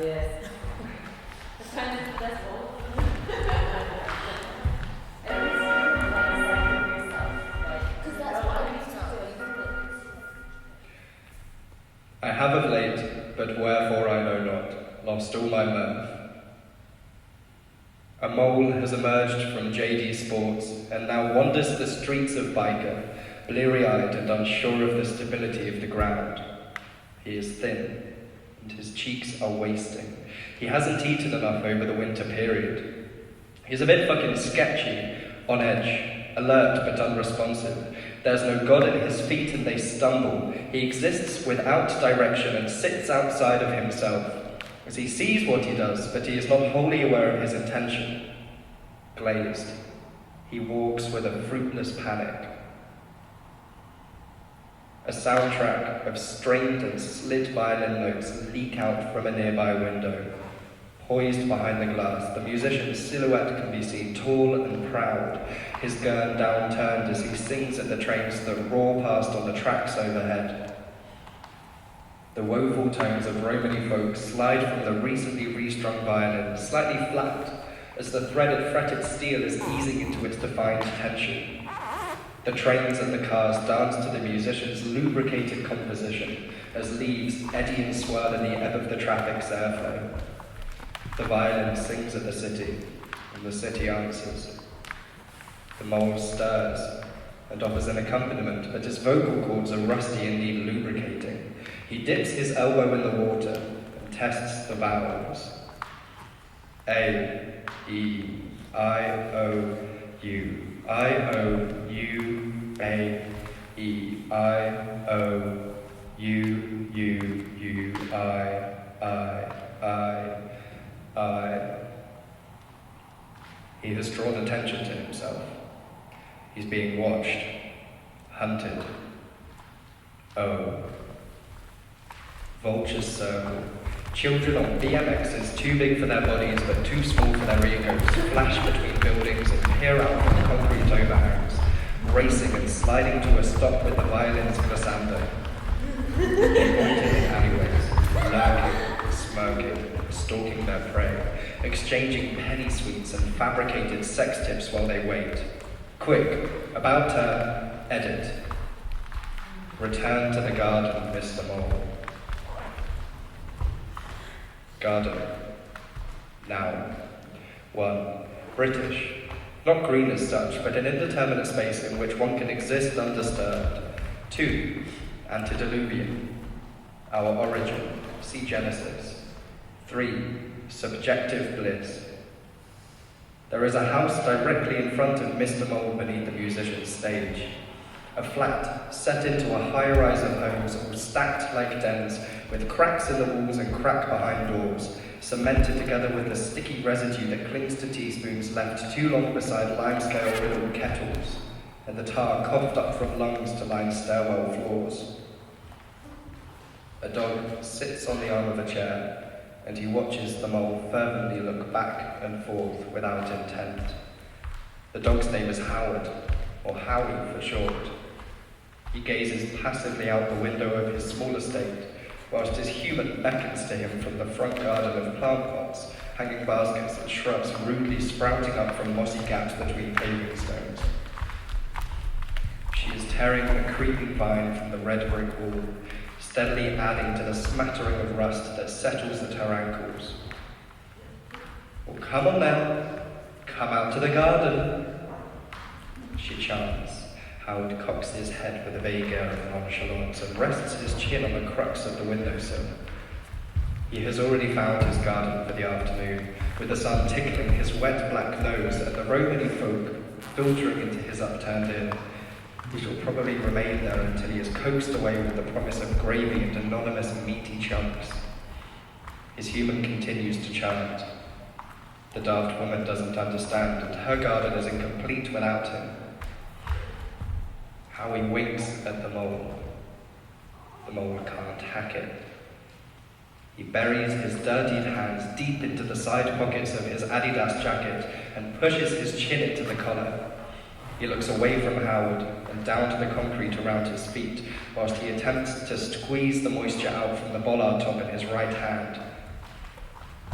yes. That's all. Because that's what I used to do. I have of late, but wherefore I know not, lost all my mirth. A mole has emerged from JD Sports and now wanders the streets of Byker, bleary-eyed and unsure of the stability of the ground. He is thin, and his cheeks are wasting. He hasn't eaten enough over the winter period. He's a bit fucking sketchy, on edge, alert but unresponsive. There's no God at his feet and they stumble. He exists without direction and sits outside of himself, as he sees what he does, but he is not wholly aware of his intention. Glazed, he walks with a fruitless panic. A soundtrack of stringed and slit violin notes leak out from a nearby window. Poised behind the glass, the musician's silhouette can be seen tall and proud, his gown downturned as he sings at the trains that roar past on the tracks overhead. The woeful tones of Romany folk slide from the recently restrung violin, slightly flat, as the threaded fretted steel is easing into its defined tension. The trains and the cars dance to the musician's lubricated composition, as leaves eddy and swirl in the ebb of the traffic's airflow. The violin sings at the city, and the city answers. The mole stirs, and offers an accompaniment, but his vocal cords are rusty and need lubricating. He dips his elbow in the water and tests the vowels. A, E, I, O, U. I, O, U, A, E, I, O, U, U, U, I. He has drawn attention to himself. He's being watched, hunted. Oh. Vultures circle. Children on BMXs, too big for their bodies but too small for their egos, flash between buildings and peer out from concrete overhangs, racing and sliding to a stop with the violins glissando. Avoiding in alleyways, lurking, smirking, stalking their prey, exchanging penny sweets and fabricated sex tips while they wait. Quick, about turn, edit. Return to the garden, Mr. Mole. Garden. Noun. 1. British. Not green as such, but an indeterminate space in which one can exist undisturbed. 2. Antediluvian. Our origin. See Genesis. 3. Subjective bliss. There is a house directly in front of Mr. Mole beneath the musician's stage. A flat set into a high-rise of homes, all stacked like dens, with cracks in the walls and crack behind doors, cemented together with the sticky residue that clings to teaspoons left too long beside limescale-riddled kettles, and the tar coughed up from lungs to line stairwell floors. A dog sits on the arm of a chair, and he watches the mole fervently look back and forth without intent. The dog's name is Howard, or Howie for short. He gazes passively out the window of his small estate, whilst his human beckons to him from the front garden of plant pots, hanging baskets and shrubs rudely sprouting up from mossy gaps between paving stones. She is tearing a creeping vine from the red brick wall, steadily adding to the smattering of rust that settles at her ankles. Well, come on now, come out to the garden, she chants. Howard cocks his head with a vague air of nonchalance and rests his chin on the crux of the windowsill. He has already found his garden for the afternoon, with the sun tickling his wet black nose and the Romany folk filtering into his upturned inn. He shall probably remain there until he is coaxed away with the promise of gravy and anonymous meaty chunks. His human continues to chant. The daft woman doesn't understand, and her garden is incomplete without him. Howie winks at the mole. The mole can't hack it. He buries his dirtied hands deep into the side pockets of his Adidas jacket and pushes his chin into the collar. He looks away from Howard and down to the concrete around his feet, whilst he attempts to squeeze the moisture out from the bollard top in his right hand.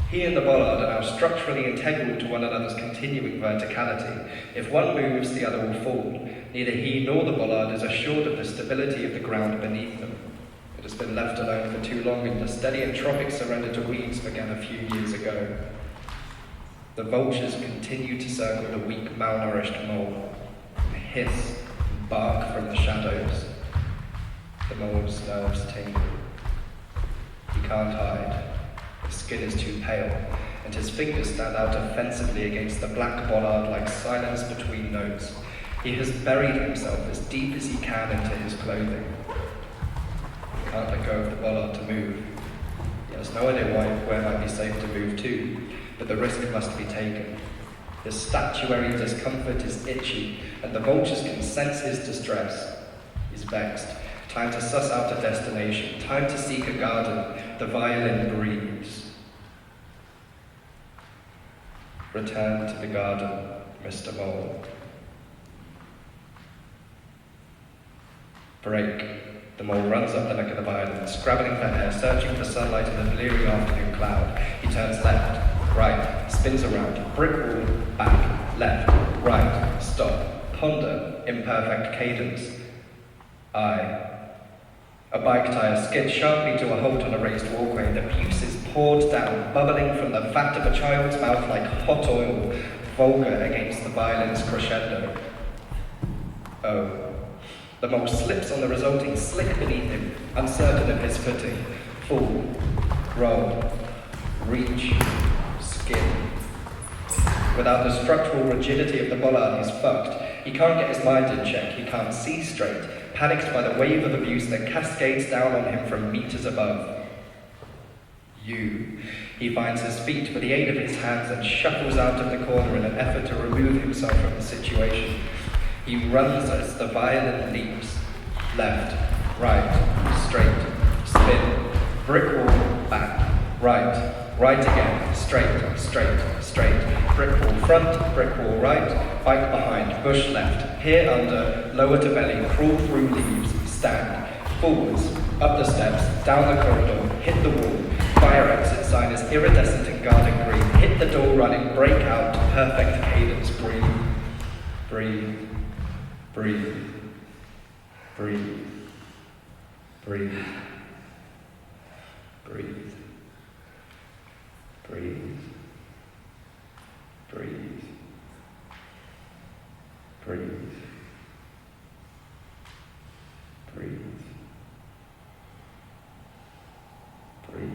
He and the bollard are now structurally integral to one another's continuing verticality. If one moves, the other will fall. Neither he nor the bollard is assured of the stability of the ground beneath them. It has been left alone for too long, and the steady entropic surrender to weeds began a few years ago. The vultures continue to circle the weak, malnourished mole, hiss, and bark from the shadows. The mole's nerves tingle. He can't hide. His skin is too pale, and his fingers stand out offensively against the black bollard like silence between notes. He has buried himself as deep as he can into his clothing. He can't let go of the bollard to move. He has no idea where might be safe to move to, but the risk must be taken. His statuary discomfort is itchy, and the vultures can sense his distress. He's vexed. Time to suss out a destination. Time to seek a garden. The violin breathes. Return to the garden, Mr. Mole. Break. The mole runs up the neck of the violin, scrabbling for air, searching for sunlight in the bleary afternoon cloud. He turns left, right, spins around, brick wall, back, left, right, stop, ponder, imperfect cadence. A bike tire skids sharply to a halt on a raised walkway. The puce is poured down, bubbling from the vat of a child's mouth like hot oil, vulgar against the violin's crescendo. Oh. The mole slips on the resulting slick beneath him, uncertain of his footing. Fall, roll, reach, skim. Without the structural rigidity of the bollard, he's fucked. He can't get his mind in check. He can't see straight, panicked by the wave of abuse that cascades down on him from meters above. He finds his feet with the aid of his hands and shuffles out of the corner in an effort to remove himself from the situation. He runs as the violin leaps. Left, right, straight, spin, brick wall, back, right again, straight, brick wall front, brick wall right, bike behind, bush left, peer under, lower to belly, crawl through leaves, stand, forwards, up the steps, down the corridor, hit the wall, fire exit sign is iridescent in garden green, hit the door running, break out, perfect cadence, breathe, breathe. Breathe, breathe, breathe, breathe, breathe, breathe, breathe, breathe, breathe.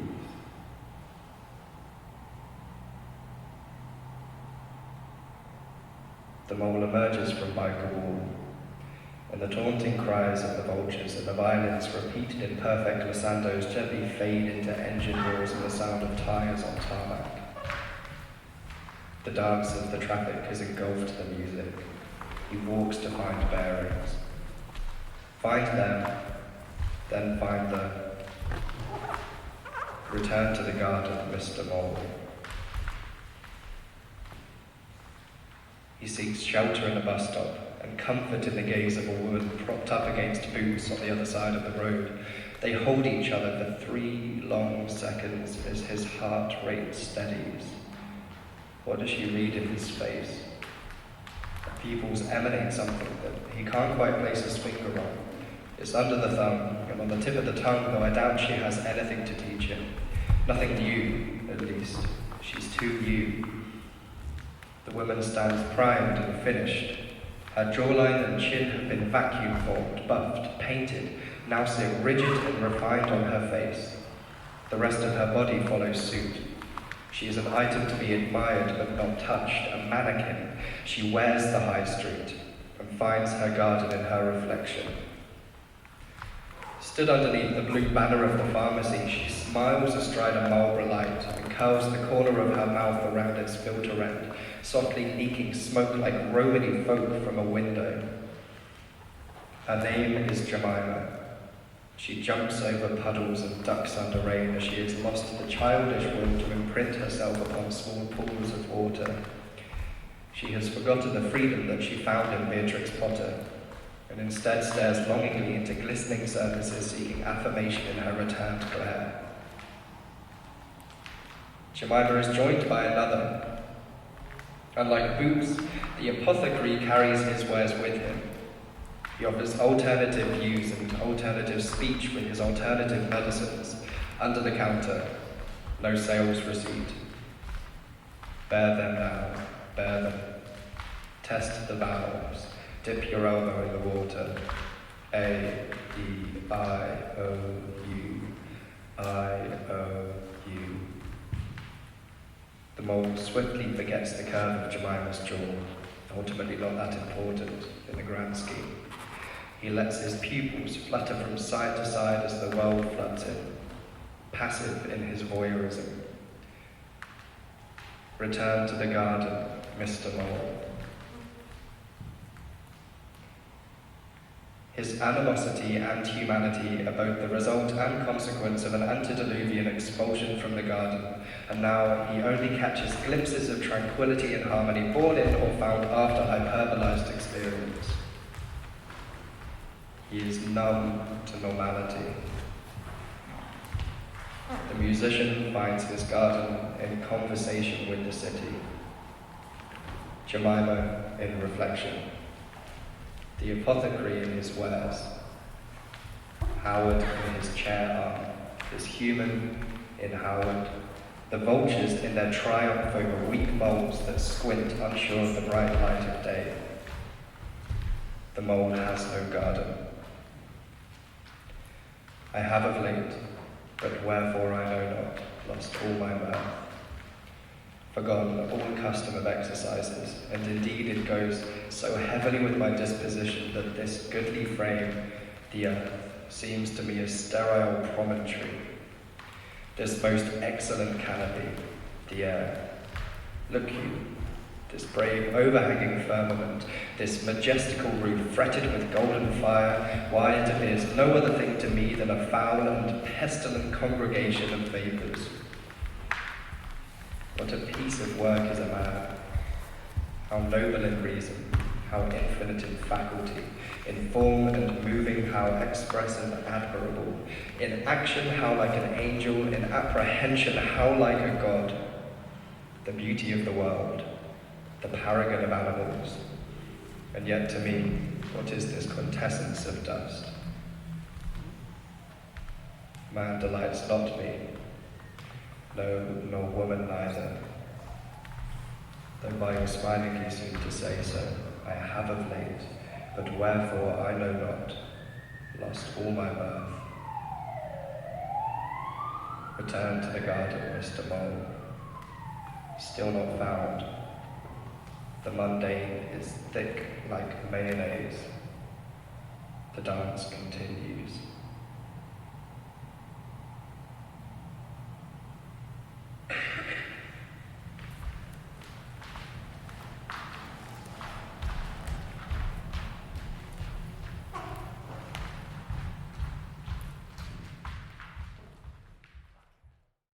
The mole emerges from Byker Wall, and the taunting cries of the vultures and the violins repeated in perfect glissandos gently fade into engine roars and the sound of tires on tarmac. The dance of the traffic has engulfed the music. He walks to find bearings. Find them, then find the... Return to the garden, Mr. Mole. He seeks shelter in a bus stop and comfort in the gaze of a woman propped up against boots on the other side of the road. They hold each other for 3 long seconds as his heart rate steadies. What does she read in his face? Her pupils emanate something that he can't quite place his finger on. It's under the thumb and on the tip of the tongue, though I doubt she has anything to teach him. Nothing new, at least. She's too new. The woman stands primed and finished. Her jawline and chin have been vacuum formed, buffed, painted, now sit rigid and refined on her face. The rest of her body follows suit. She is an item to be admired but not touched, a mannequin. She wears the high street and finds her garden in her reflection. Stood underneath the blue banner of the pharmacy, she smiles astride a Marlboro light and curls the corner of her mouth around its filter end, softly leaking smoke like Romany folk from a window. Her name is Jemima. She jumps over puddles and ducks under rain as she has lost the childish will to imprint herself upon small pools of water. She has forgotten the freedom that she found in Beatrix Potter, and instead stares longingly into glistening surfaces seeking affirmation in her returned glare. Jemima is joined by another. Unlike Boots, the apothecary carries his wares with him. He offers alternative views and alternative speech with his alternative medicines under the counter. No sales receipt. Bear them now, bear them. Test the valves. Dip your elbow in the water. A, E, I, O, U. I, O, U. The mole swiftly forgets the curve of Jemima's jaw, ultimately not that important in the grand scheme. He lets his pupils flutter from side to side as the world floods in, passive in his voyeurism. Return to the garden, Mr. Mole. His animosity and humanity are both the result and consequence of an antediluvian expulsion from the garden, and now he only catches glimpses of tranquility and harmony born in or found after hyperbolized experience. He is numb to normality. The musician finds his garden in conversation with the city. Jemima in reflection. The apothecary in his wares. Howard in his chair arm. His human in Howard. The vultures in their triumph over weak moles that squint unsure of the bright light of day. The mole has no garden. I have of late, but wherefore I know not, lost all my mirth, forgotten all custom of exercises, and indeed it goes so heavily with my disposition that this goodly frame, the earth, seems to me a sterile promontory, this most excellent canopy, the air. Look you, this brave overhanging firmament, this majestical roof fretted with golden fire, why it appears no other thing to me than a foul and pestilent congregation of vapours. What a piece of work is a man! How noble in reason, how infinite in faculty, in form and moving, how expressive and admirable, in action, how like an angel, in apprehension, how like a god, the beauty of the world, the paragon of animals, and yet to me, what is this quintessence of dust? Man delights not me, no, nor woman neither, though by your smiling you seem to say so. I have of late, but wherefore I know not, lost all my mirth. Return to the garden, Mr. Mole, still not found. The mundane is thick like mayonnaise. The dance continues.